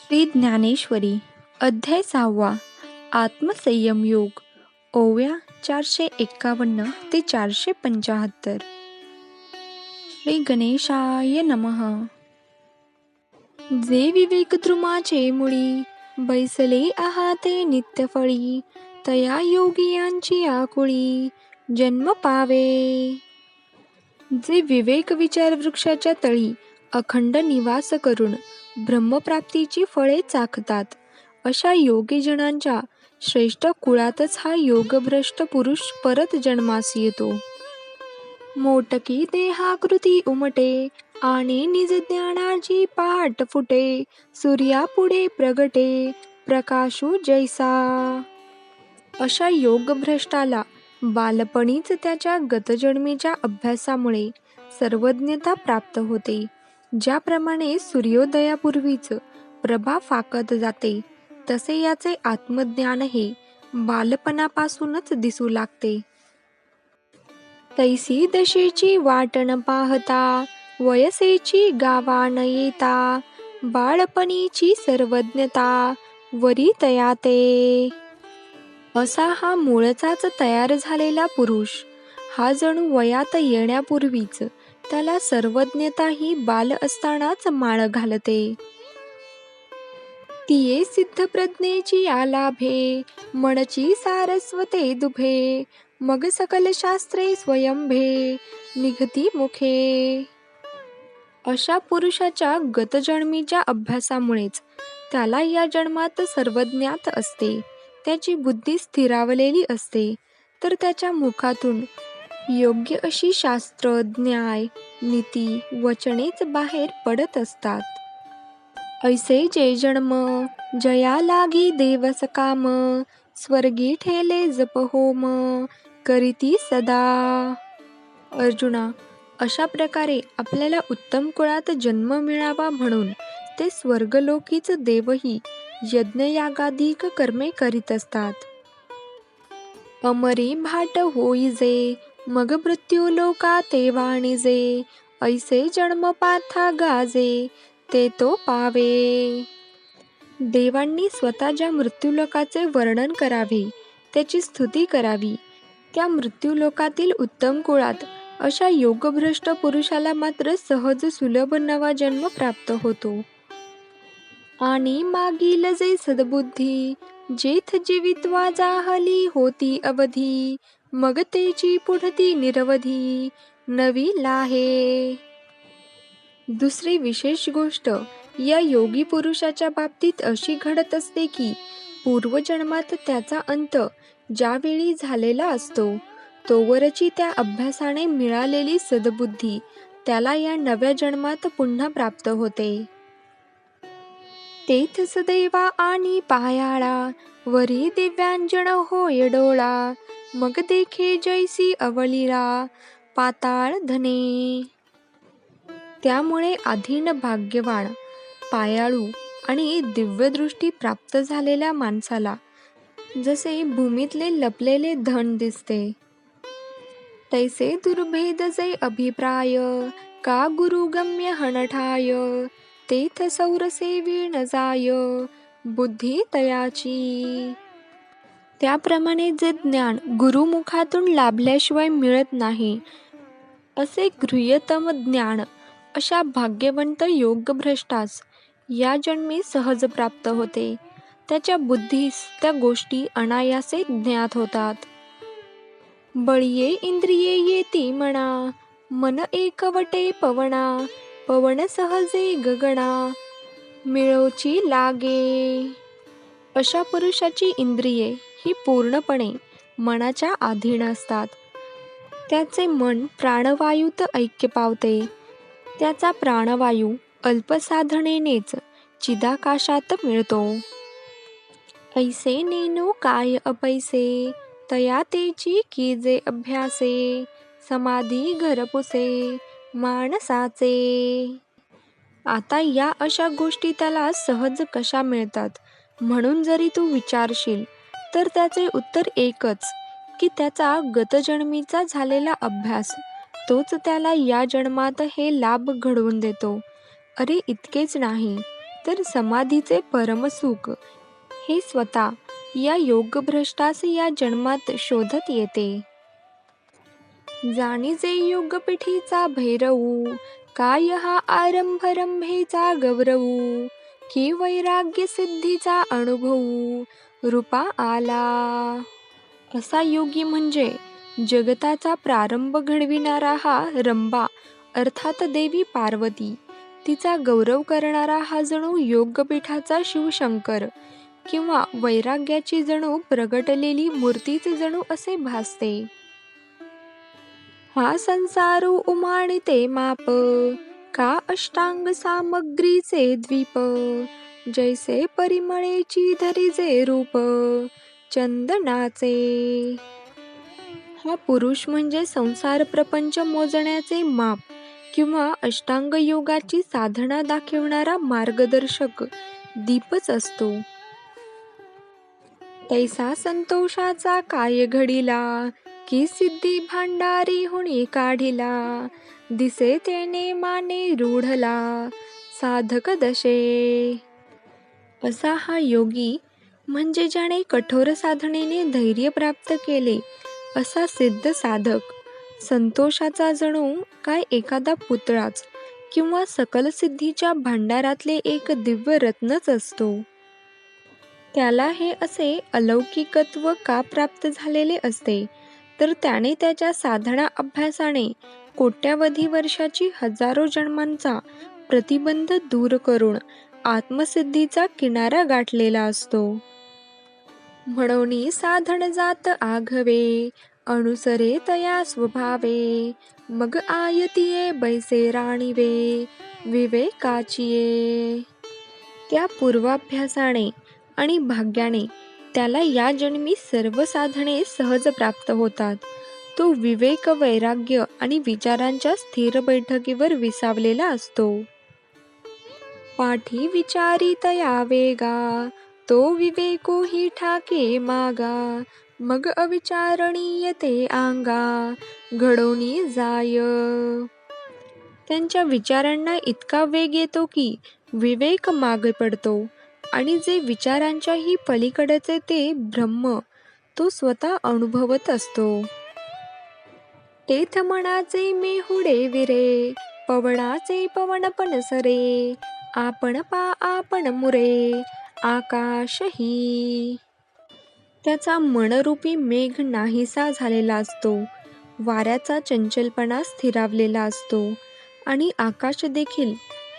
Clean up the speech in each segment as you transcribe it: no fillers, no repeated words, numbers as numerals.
श्री ज्ञानेश्वरी अध्याय 6 आत्मसंयम योग ओव्या 451 ते 475. श्री गणेशाय नमः. जे विवेक द्रुमाचे मुळी बैसले आहाते नित्यफळी, तया योगियांची आकुळी जन्म पावे. जे विवेक विचार वृक्षाच्या तळी अखंड निवास करून ब्रह्मप्राप्तीची फळे चाखतात, अशा योगीजनांच्या श्रेष्ठ कुळातच हा योगभ्रष्ट पुरुष परत जन्मास येतो. मोटकी देहाकृती उमटे आणि निज ज्ञानाची पहाट फुटे, सूर्यापुढे प्रगटे प्रकाशू जैसा. अशा योगभ्रष्टाला बालपणीच त्याच्या गतजन्मीच्या अभ्यासामुळे सर्वज्ञता प्राप्त होते. ज्याप्रमाणे सूर्योदयापूर्वीच प्रभा फाकत जाते, तसे याचे आत्मज्ञान हे बालपणापासूनच दिसू लागते. तैसी दशेची वाट न पाहता, वयसेची गावा न येता, बाळपणीची सर्वज्ञता वरी तयाते. असा हा मूळचाच तयार झालेला पुरुष, हा जणू वयात येण्यापूर्वीच त्याला सर्वज्ञता ही बाल असतानाच माळ घालते. तिये सिद्ध प्रज्ञेची आलाभे, मनची सारस्वते दुभे, मग सकल शास्त्रे स्वयंभे निघती मुखे. अशा पुरुषाच्या गतजन्मीच्या अभ्यासामुळेच त्याला या जन्मात सर्वज्ञात असते. त्याची बुद्धी स्थिरावलेली असते, तर त्याच्या मुखातून योग्य अशी शास्त्र, न्याय, नीती, वचनेच बाहेर पडत असतात. ऐसे जे जन्म जया लागी देवस काम, स्वर्गी ठेले जप होम करीती सदा. अर्जुना, अशा प्रकारे आपल्याला उत्तम कुळात जन्म मिळावा म्हणून ते स्वर्गलोकीच देवही यज्ञयागाधिक कर्मे करीत असतात. अमरी भाट होई जे, मग मृत्यू लोका ते वाणिजे, ऐसे जन्म पाथा गाजे ते तो पावे. देवांनी स्वतः ज्या मृत्यूलोकाचे वर्णन करावे, त्याची स्तुती करावी, त्या मृत्यूलोकातील उत्तम कुळात अशा योगभ्रष्ट पुरुषाला मात्र सहज सुलभ नवा जन्म प्राप्त होतो. आणि मागील जे सद्बुद्धी, जेथ जीवित्वा जाहली होती अवधी, मग तेची पुढती निरवधी नवी लाहे. दुसरी विशेष गोष्ट या योगी पुरुषाच्या बाबतीत अशी घडत असते की पूर्वजन्मात त्याचा अंत ज्यावेळी झालेला असतो, तोवरची त्या अभ्यासाने मिळालेली सद्बुद्धी त्याला या नव्या जन्मात पुन्हा प्राप्त होते. तेथ सदैवा आणि पायाळा, वरी दिव्यांजन होय डोळा, मग देखे जैसी अवलीला पाताळ धने. त्यामुळे अधीन भाग्यवान, पायाळू आणि दिव्यदृष्टी प्राप्त झालेल्या माणसाला जसे भूमीतले लपलेले धन दिसते, तैसे दुर्भेद जे अभिप्राय का गुरुगम्य हनठाय, तेथ सौरसेवी न जाय बुद्धी तयाची. त्याप्रमाणे जे ज्ञान गुरुमुखातून लाभल्याशिवाय मिळत नाही, असे गृह्यतम ज्ञान अशा भाग्यवंत योगभ्रष्टास या जन्मी सहज प्राप्त होते. त्याच्या बुद्धीस त्या गोष्टी अनायासे ज्ञात होतात. बळिये इंद्रिये येती म्हणा, मन एकवटे पवना, पवन सहजे गगना मिळोची लागे. अशा पुरुषाची इंद्रिये ही पूर्णपणे मनाच्या अधीन असतात. त्याचे मन प्राणवायूत ऐक्य पावते. त्याचा प्राणवायू अल्पसाधनेनेच चिदाकाशात मिळतो. ऐसे नेनो काय अपैसे, तया तेची कीजे अभ्यासे, समाधी घरपुसे माणसाचे. आता या अशा गोष्टी त्याला सहज कशा मिळतात म्हणून जरी तू विचारशील, तर त्याचे उत्तर एकच की त्याचा गतजन्मीचा झालेला अभ्यास तोच त्याला या जन्मात हे लाभ घडवून देतो. अरे इतकेच नाही, तर समाधीचे परमसुख हे स्वतः या योगभ्रष्टास या जन्मात शोधत येते. जाणीजे योगपीठीचा भैरवू, काय हा आरंभ रंभेचा गौरवू, की वैराग्य सिद्धीचा अनुभवू, रूपा आला. असा योगी म्हणजे जगताचा प्रारंभ घडविणारा हा रंभा अर्थात देवी पार्वती, तिचा गौरव करणारा हा जणू योगपीठाचा शिवशंकर किंवा वैराग्याची जणू प्रगटलेली मूर्तीच जणू असे भासते. हा संसारू उमाणिते माप, का अष्टांग सामग्रीचे द्वीप, जैसे परिमळेची धरिजे रूप, चंदनाचे. हा पुरुष म्हणजे संसार प्रपंच मोजण्याचे माप किंवा अष्टांग योगाची साधना दाखविणारा मार्गदर्शक दीपच असतो. तैसा संतोषाचा काय घडिला, की सिद्धी भांडारी हुणी काढिला, दिसे तेने माने रूढला, साधक दशे. असा हा योगी म्हणजे ज्याने कठोर साधनेने धैर्य प्राप्त केले असा सिद्ध साधक, संतोषाचा जणू काय एखादा पुतळाच किंवा सकल सिद्धीच्या भांडारातले एक दिव्य रत्नच असतो. त्याला हे असे अलौकिकत्व का प्राप्त झालेले असते, तर त्याने त्याच्या साधना अभ्यासाने कोट्यावधी वर्षाची हजारो जन्मांचा प्रतिबंध दूर करून आत्मसिद्धीचा किनारा गाठलेला असतो. म्हणून साधन जात आघवे, अनुसरे तया स्वभावे, मग आयतिये बैसे राणीवे, विवेकाचिये. त्या पूर्वाभ्यासाने आणि भाग्याने त्याला या जन्मी सर्व साधने सहज प्राप्त होतात. तो विवेक, वैराग्य आणि विचारांच्या स्थिर बैठकीवर विसावलेला असतो. पाठी विचारी तया वेगा, तो विवेको ही ठाके मागा, मग अविचारणीय ते आंगा, घडोनी जाय. त्यांच्या विचारांना इतका वेग येतो की विवेक मागे पडतो आणि जे विचारांच्याही पलीकडचे ते ब्रह्म तो स्वतः अनुभवत असतो. तेथ मनाचे मेहुडे विरे, पवनाचे पवन पणसरे, आपण पा आपण मुरे, आकाशही. त्याचा मनरूपी मेघ नाहीसा झालेला असतो, वाऱ्याचा चंचलपणा स्थिरावलेला असतो आणि आकाश देखील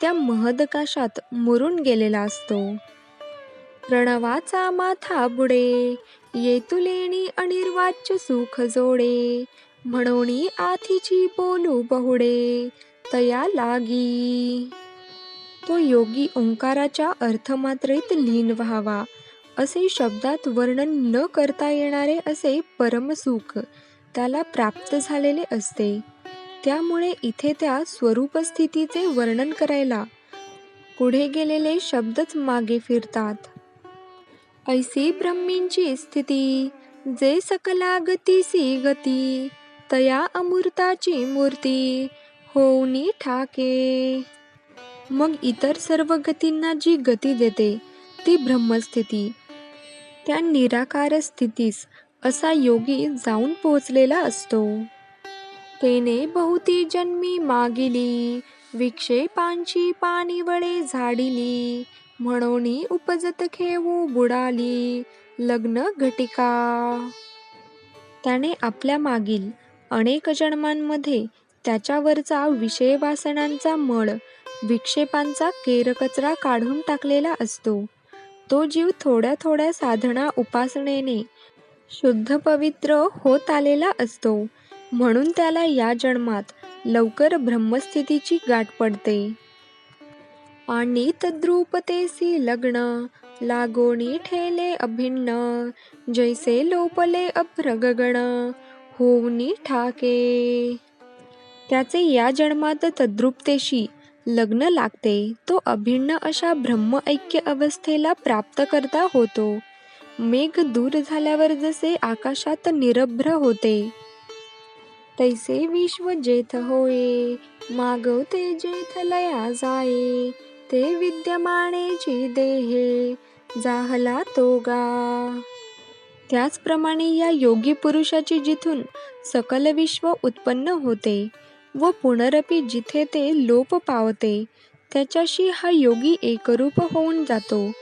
त्या महदकाशात मुरून गेलेला असतो. प्रणवाचा माथा बुडे, येतुलेणी अनिर्वाच्य सुख जोडे, म्हणोनी आथीची बोलू बहुडे, तया लागी. तो योगी ओंकाराच्या अर्थमात्रेत लीन व्हावा असे शब्दात वर्णन न करता येणारे असे परमसुख त्याला प्राप्त झालेले असते. त्यामुळे इथे त्या स्वरूपस्थितीचे वर्णन करायला पुढे गेलेले शब्दच मागे फिरतात. ऐसी ब्रह्मींची स्थिती, जे सकला गतीसी गती, तया अमूर्ताची मूर्ती, होऊनी ठाके. मग इतर सर्व गतींना जी गती देते ती ब्रह्मस्थिती, त्या निराकार स्थितीस असा योगी जाऊन पोहोचलेला असतो. तेने बहुती जन्मी मागिली, विक्षेपांची पाणीवळे झाडिली, म्हणोनी उपजत खेळू बुडाली, लग्न घटिका. त्याने आपल्या मागील अनेक जन्मांमध्ये त्याच्यावरचा विषय वासनांचा मळ, विक्षेपांचा केरकचरा काढून टाकलेला असतो. तो जीव थोड्या थोड्या साधना उपासनेने शुद्ध पवित्र होत आलेला असतो, म्हणून त्याला या जन्मात लवकर ब्रह्मस्थितीची गाठ पडते. आणि तद्रूपतेसी लग्न, लागोनी ठेले अभिन्न, जैसे लोपले अभ्र गगन, होऊनी ठाके. त्याचे या जन्मात तद्रूपतेशी लग्न लागते. तो अभिन्न अशा ब्रह्म ऐक्य अवस्थेला प्राप्त करता होतो. मेघ दूर झाल्यावर जसे आकाशात निरभ्र होते, तैसे विश्व जेथ होये, मागवते जेथ लया जाये, जिथे विद्यमानेची देहे जाहला तोगा. त्याचप्रमाणे या योगी पुरुषाची जिथून सकल विश्व उत्पन्न होते व पुनरपि जिथे ते लोप पावते त्याच्याशी हा योगी एकरूप होऊन जातो.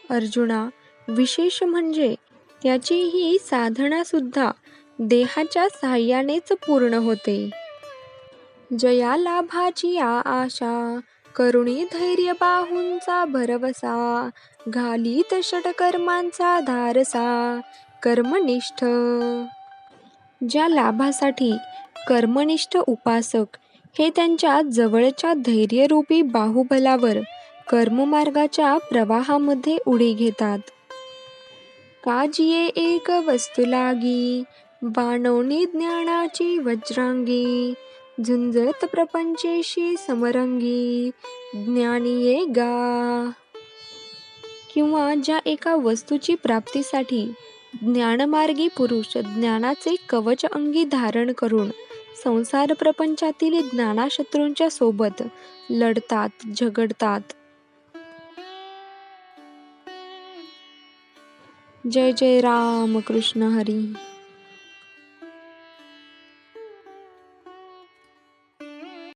अर्जुना, विशेष म्हणजे त्याची ही साधना सुद्धा देहाच्या साहाय्यानेच पूर्ण होते. जया लाभाची आशा करुणी धैर्य बाहूंचा भरवसा घालीत षटकर्मांचा धारसा कर्मनिष्ठ. ज्या लाभासाठी कर्मनिष्ठ उपासक हे त्यांच्या जवळच्या धैर्यरूपी बाहुबलावर कर्ममार्गाच्या प्रवाहामध्ये उडी घेतात. काजिये एक वस्तू लागी बाणोनी ज्ञानाची वज्रांगी झुंजत प्रपंचेशी समरंगी ज्ञानिये गा. किंवा ज्या एका वस्तूची प्राप्तीसाठी ज्ञानमार्गी पुरुष ज्ञानाचे कवच अंगी धारण करून संसार प्रपंचातील ज्ञानाशत्रूंच्या सोबत लढतात, झगडतात. जय जय राम कृष्ण हरी.